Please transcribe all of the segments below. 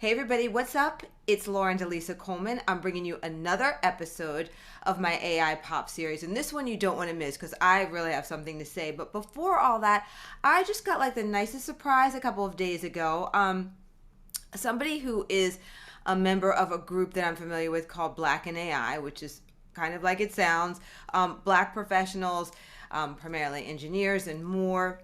Hey everybody, what's up? It's Lauren DeLisa Coleman. I'm bringing you another episode of my AIPop series, and this one you don't want to miss because I really have something to say. But before all that, I just got like the nicest surprise a couple of days ago. Somebody who is a member of a group that I'm familiar with called Black in AI, which is kind of like it sounds, Black professionals, primarily engineers and more.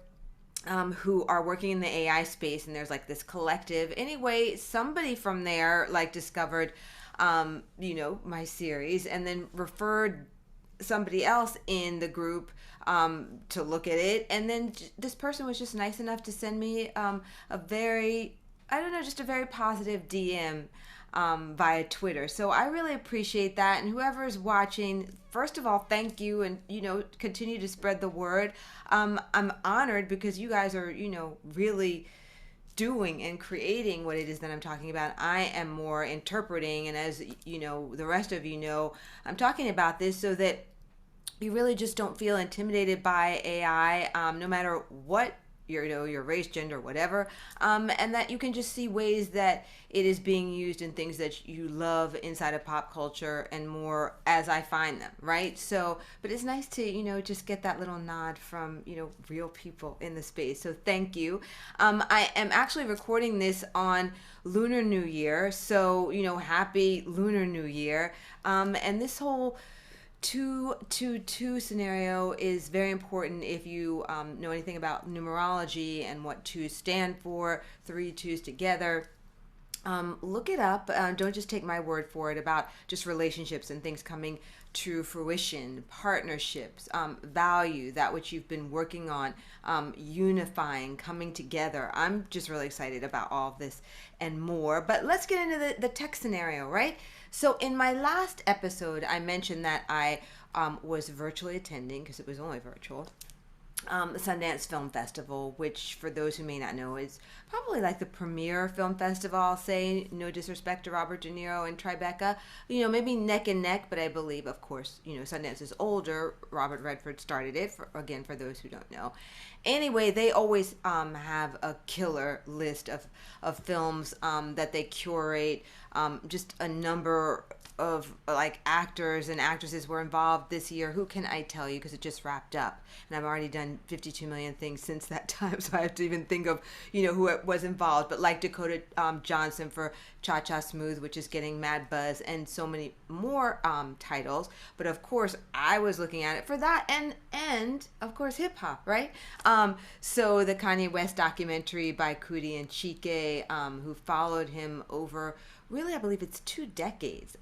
Who are working in the AI space, and there's like this collective. Anyway, somebody from there like discovered, my series, and then referred somebody else in the group to look at it. And then this person was just nice enough to send me a very, just a very positive DM via Twitter. So I really appreciate that. And whoever is watching, first of all, thank you, and continue to spread the word. I'm honored because you guys are really doing and creating what it is that I'm talking about. I am more interpreting, and as the rest of I'm talking about this so that you really just don't feel intimidated by AI, no matter what your race, gender, whatever, and that you can just see ways that it is being used in things that you love inside of pop culture and more as I find them, right? So, but it's nice to, just get that little nod from, real people in the space. So thank you. I am actually recording this on Lunar New Year. So, happy Lunar New Year. And this whole 2-2-2 scenario is very important if you know anything about numerology and what twos stand for, 3 2s together. Look it up. Don't just take my word for it about just relationships and things coming to fruition, partnerships, value, that which you've been working on, unifying, coming together. I'm just really excited about all of this and more. But let's get into the tech scenario, right? So in my last episode, I mentioned that I was virtually attending, because it was only virtual, the Sundance Film Festival, which for those who may not know is probably like the premier film festival. I'll say, no disrespect to Robert De Niro and Tribeca, maybe neck and neck, but I believe, of course, Sundance is older. Robert Redford started it, for those who don't know. Anyway, they always have a killer list of films that they curate. Just a number of like actors and actresses were involved this year. Who can I tell you, because it just wrapped up and I've already done 52 million things since that time, so I have to even think of who it was involved. But like Dakota Johnson for Cha Cha Smooth, which is getting mad buzz, and so many more titles. But of course I was looking at it for that, and of course hip hop, right? So the Kanye West documentary by Kudi and Chike, who followed him over, really, I believe it's 2 decades.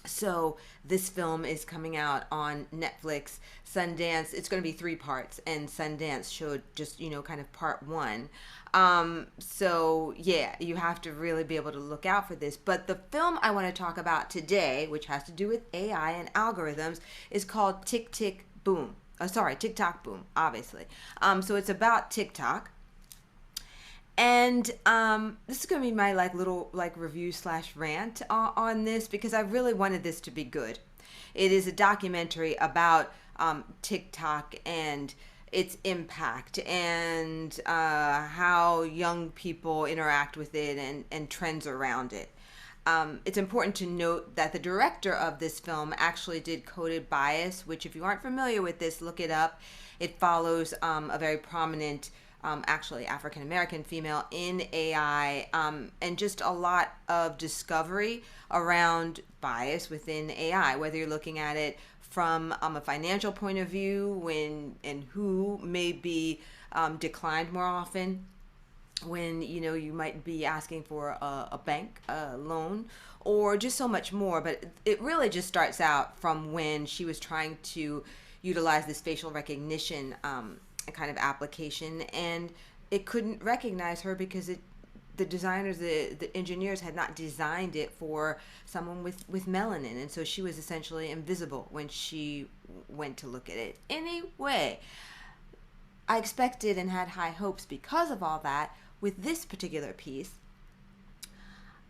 So this film is coming out on Netflix. Sundance, it's going to be 3 parts, and Sundance showed just, kind of part 1. So yeah, you have to really be able to look out for this. But the film I want to talk about today, which has to do with AI and algorithms, is called TikTok Boom, obviously. So it's about TikTok. And this is going to be my little review / rant on this, because I really wanted this to be good. It is a documentary about TikTok and its impact, and how young people interact with it, and trends around it. It's important to note that the director of this film actually did Coded Bias, which, if you aren't familiar with this, look it up. It follows a very prominent actually African-American female in AI, and just a lot of discovery around bias within AI, whether you're looking at it from a financial point of view, and who may be declined more often when you might be asking for a bank loan, or just so much more. But it really just starts out from when she was trying to utilize this facial recognition kind of application, and it couldn't recognize her because the designers, the engineers had not designed it for someone with melanin, and so she was essentially invisible when she went to look at it. Anyway, I expected and had high hopes because of all that with this particular piece.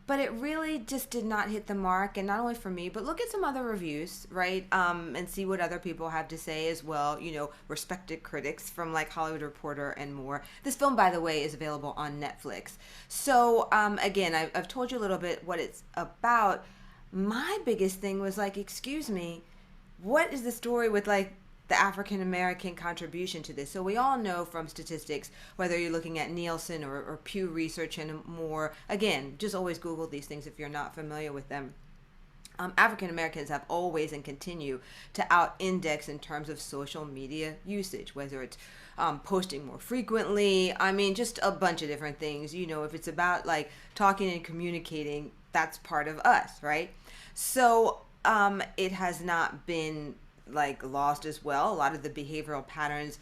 but it really just did not hit the mark, and not only for me, but look at some other reviews, right? And see what other people have to say as well, respected critics from like Hollywood Reporter and more. This film, by the way, is available on Netflix. So again, I've told you a little bit what it's about. My biggest thing was like, excuse me, what is the story with like the African American contribution to this? So we all know from statistics, whether you're looking at Nielsen or Pew Research and more, again, just always Google these things if you're not familiar with them. African Americans have always and continue to out-index in terms of social media usage, whether it's posting more frequently. I mean, just a bunch of different things. If it's about like talking and communicating, that's part of us, right? So it has not been like lost as well, a lot of the behavioral patterns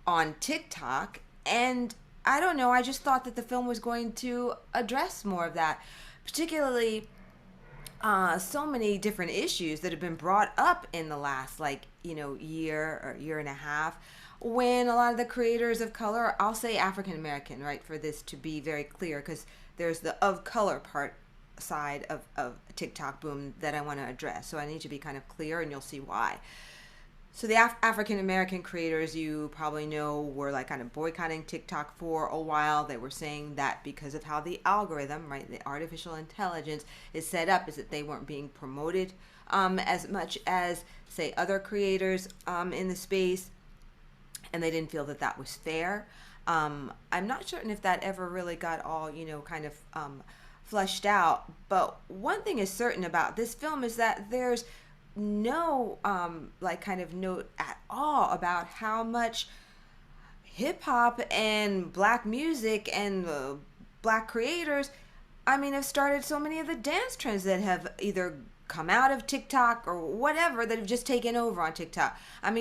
on TikTok. And I don't know, I just thought that the film was going to address more of that, particularly so many different issues that have been brought up in the last year or year and a half, when a lot of the creators of color, I'll say African American, right, for this to be very clear, because there's the of color part side of TikTok boom that I want to address. So I need to be kind of clear, and you'll see why. So the African American creators, you probably know, were like kind of boycotting TikTok for a while. They were saying that because of how the algorithm, right, the artificial intelligence is set up, is that they weren't being promoted as much as, say, other creators in the space, and they didn't feel that that was fair. I'm not certain if that ever really got all, kind of fleshed out. But one thing is certain about this film is that there's no kind of note at all about how much hip hop and black music and black creators, have started so many of the dance trends that have either come out of TikTok or whatever, that have just taken over on TikTok.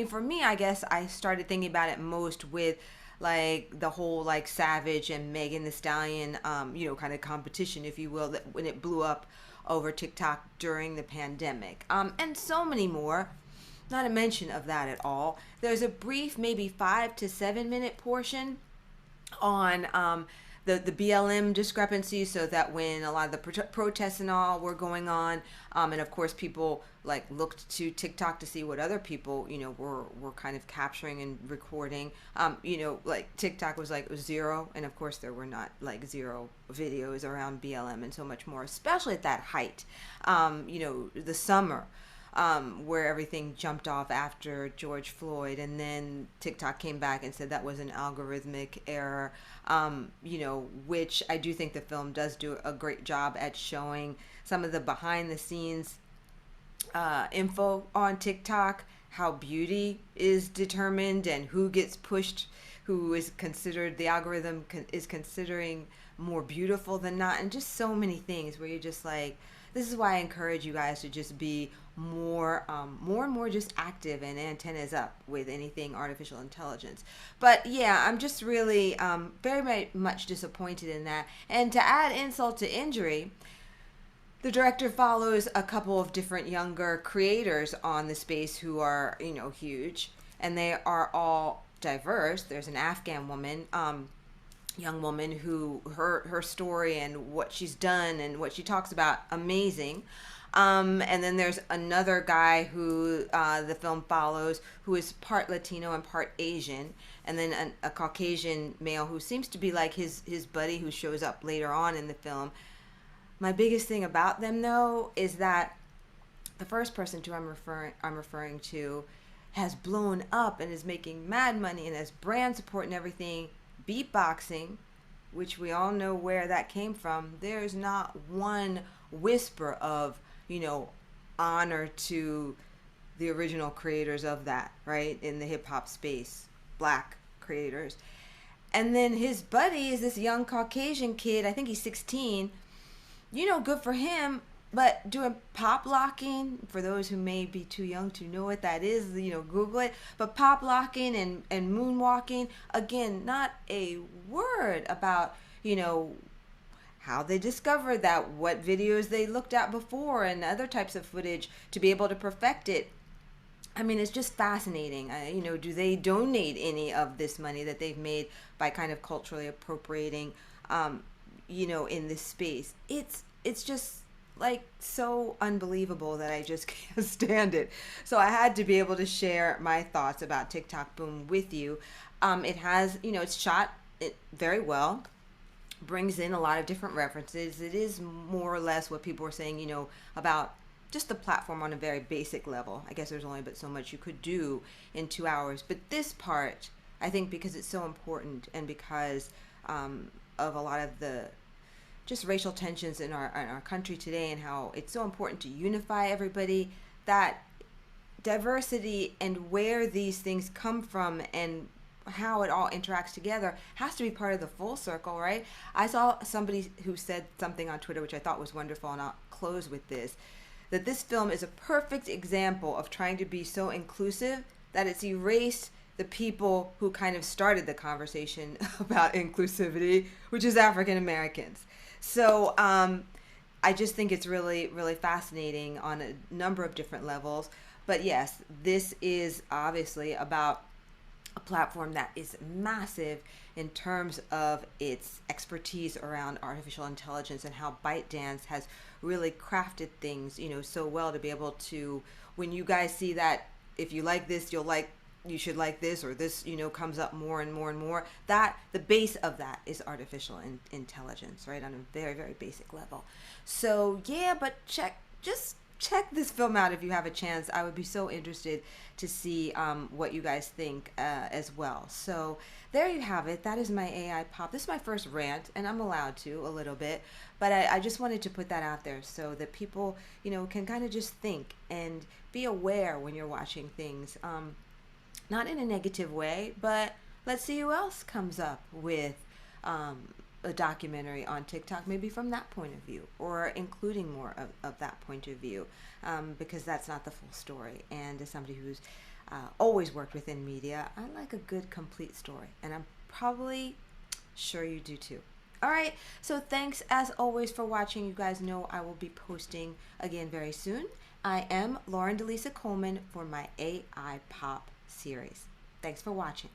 For me, I guess I started thinking about it most with like the whole like Savage and Megan Thee Stallion, kind of competition, if you will, that when it blew up over TikTok during the pandemic, and so many more. Not a mention of that at all. There's a brief, maybe 5 to 7 minute portion on the BLM discrepancy, so that when a lot of the protests and all were going on, and of course people like looked to TikTok to see what other people were kind of capturing and recording, like TikTok was like zero, and of course there were not like zero videos around BLM and so much more, especially at that height, the summer, where everything jumped off after George Floyd, and then TikTok came back and said that was an algorithmic error, which I do think the film does do a great job at showing some of the behind the scenes info on TikTok, how beauty is determined and who gets pushed, who is considered, the algorithm is considering more beautiful than not, and just so many things where you're just like, this is why I encourage you guys to just be more and more just active and antennas up with anything artificial intelligence. But yeah, I'm just really very much disappointed in that. And to add insult to injury, the director follows a couple of different younger creators on the space who are, huge, and they are all diverse. There's an Afghan woman, young woman, who her story and what she's done and what she talks about, amazing. And then there's another guy who the film follows, who is part Latino and part Asian, and then a Caucasian male who seems to be like his buddy, who shows up later on in the film. My biggest thing about them, though, is that the first person I'm referring to has blown up and is making mad money and has brand support and everything. Beatboxing, which we all know where that came from. There's not one whisper of, honor to the original creators of that, right, in the hip hop space, black creators. And then his buddy is this young Caucasian kid, I think he's 16, good for him, but doing pop locking, for those who may be too young to know what that is, Google it, but pop locking and moonwalking, again, not a word about, how they discovered that, what videos they looked at before, and other types of footage to be able to perfect it. It's just fascinating. Do they donate any of this money that they've made by kind of culturally appropriating, in this space? It's it's just like so unbelievable that I just can't stand it. So I had to be able to share my thoughts about TikTok Boom with you. It has, it's shot it very well, brings in a lot of different references. It is more or less what people were saying, about just the platform on a very basic level. I guess there's only but so much you could do in 2 hours. But this part, I think because it's so important and because of a lot of the just racial tensions in our country today and how it's so important to unify everybody, that diversity and where these things come from and how it all interacts together has to be part of the full circle, right? I saw somebody who said something on Twitter which I thought was wonderful, and I'll close with this, that this film is a perfect example of trying to be so inclusive that it's erased the people who kind of started the conversation about inclusivity, which is African Americans. So I just think it's really, really fascinating on a number of different levels. But yes, this is obviously about a platform that is massive in terms of its expertise around artificial intelligence and how ByteDance has really crafted things, so well to be able to, when you guys see that if you like this, you should like this, or this, comes up more and more and more, that the base of that is artificial intelligence, right, on a very, very basic level. So yeah, but check this film out if you have a chance. I would be so interested to see what you guys think as well. So there you have it. That is my AI pop. This is my first rant, and I'm allowed to a little bit, but I just wanted to put that out there so that people, can kind of just think and be aware when you're watching things. Not in a negative way, but let's see who else comes up with a documentary on TikTok, maybe from that point of view, or including more of that point of view, because that's not the full story. And as somebody who's always worked within media, I like a good, complete story, and I'm probably sure you do too. All right, so thanks as always for watching. You guys know I will be posting again very soon. I am Lauren Delisa Coleman for my AI Pop series. Thanks for watching.